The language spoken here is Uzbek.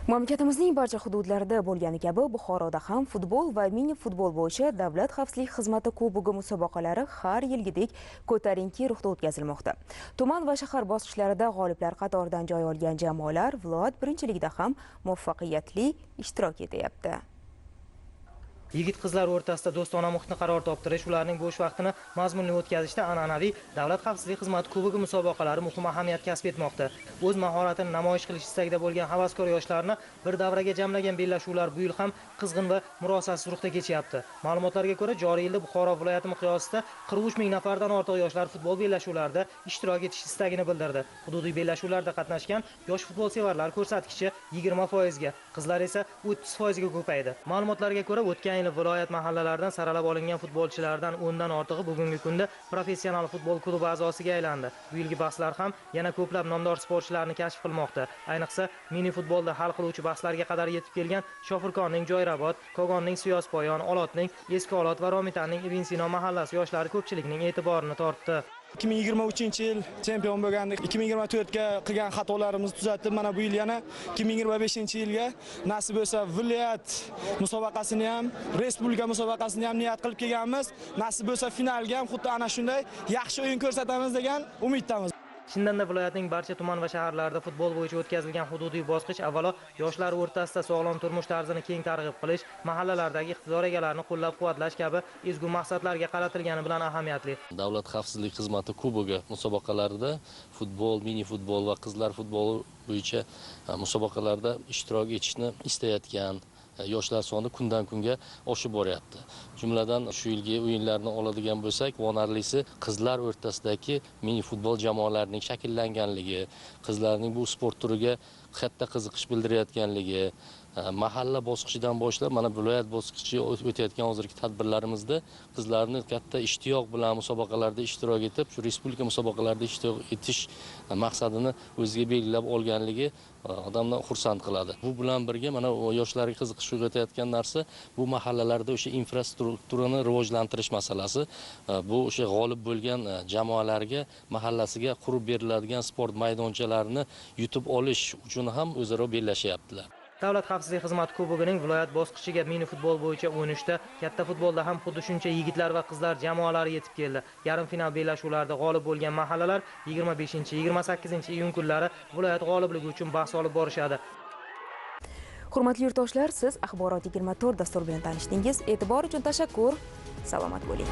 Mamlakatimizning barcha hududlarida bo'lgani kabi Buxoroda ham futbol va mini futbol bo'yicha Davlat xavfsizlik xizmati kubogi musobaqalari har yilgidek ko'tarinki ruhda o'tkazilmoqda. Tuman va shahar bosqichlarida g'oliblar qatoridan joy olgan jamoalar viloyat birinchiligida ham muvaffaqiyatli ishtirok etyapti. Yigit-qizlar o'rtasida do'stona muhitni qaror toptirish, ularning bo'sh vaqtini mazmunli o'tkazishda an'anaviy Davlat xavfsizlik xizmati kubogi musobaqalari muhim ahamiyat kasb etmoqda. O'z mahoratini namoyish qilish istagida bo'lgan havaskor yoshlarni bir davraga jamlagan bellashuvlar bu yil ham qizg'in va murosasiz ruhda kechyapti. Ma'lumotlarga ko'ra, joriy yilda Buxoro viloyati miqyosida 43 ming nafardan ortiq yoshlar futbol bellashuvlarida ishtirok etish istagini bildirdi. Hududiy bellashuvlarda qatnashgan yosh futbolsevarlar ko'rsatkichi 20% ga, qizlar esa 30% ga ko'paydi. Ma'lumotlarga ko'ra, o'tgan viloyat mahallalaridan saralab olingan futbolchilardan 10 dan ortig'i bugungi kunda professional futbol klubi a'zosiga aylandi. Bu yilgi bahslar ham yana ko'plab nomdor sportchilarni kashf qilmoqda. Ayniqsa mini futbolda hal qiluvchi bahslarga qadar yetib kelgan Shofirkonning Joyrabot, Kogonning Suyospoyon, Olotning Eski Olot va Romitanning Ibn Sino mahallasi yoshlari ko'pchilikning e'tiborini tortdi. 2023-yil chempion bo'lgandik. 2024 ga qilgan xatolarimizni tuzatib, mana bu yil yana 2025-yilga nasib bo'lsa viloyat musobaqasini ham, respublika musobaqasini ham niyat qilib kelganmiz. Nasib bo'lsa finalga ham xuddi ana shunday yaxshi o'yin ko'rsatamiz degan umiddamiz. Shindanda viloyatning barcha tuman va shaharlarida futbol bo'yicha o'tkazilgan hududiy bosqich avvalo yoshlar o'rtasida sog'lom turmush tarzini keng targ'ib qilish, mahallalardagi iqtidor egalarini qo'llab-quvvatlash kabi ezgu maqsadlarga qaratilgani bilan ahamiyatli. Davlat xavfsizlik xizmati kubogi musobaqalarida futbol, mini futbol va qizlar futboli bo'yicha musobaqalarda ishtirok etishni istayotgan yoshlar soni kundan kunga oshib boryapti. Jumladan shu yilgi o'yinlarni oladigan bo'lsak, quvonarlisi qizlar o'rtasidagi mini futbol jamoalarining shakllanganligi, qizlarning bu sport turiga katta qiziqish bildirayotganligi, mahalla bosqichidan boshlab mana viloyat bosqichi o'tayotgan hozirgi tadbirlarimizda qizlarni katta ishtiyoq bilan musobaqalarda ishtirok etib, shu respublika musobaqalarida ishtirok etish maqsadini o'ziga belgilab olganligi odamni xursand qiladi. Bu bilan birga mana yoshlarga qiziqish uyg'otayotgan narsa bu mahallalarda o'sha infrastrukturani rivojlantirish masalasi. Bu o'sha g'olib bo'lgan jamoalarga mahallasiga qurib beriladigan sport maydonchalarining yutib olish uchun ham o'zaro bellashyaptilar. Davlat xavfsizlik xizmati kubogining viloyat bosqichiga mini futbol bo'yicha 13 katta futbolda ham xuddi shuncha yigitlar va qizlar jamoalari yetib keldi. Yarim final bellashuvlarida g'olib bo'lgan mahallalar 25-28 iyun kunlari viloyat g'olibligi uchun bahs olib borishadi. Hurmatli yurtdoshlar, siz Axborot 24 dastur bilan tanishdingiz. E'tibor uchun tashakkur. Salomat bo'ling.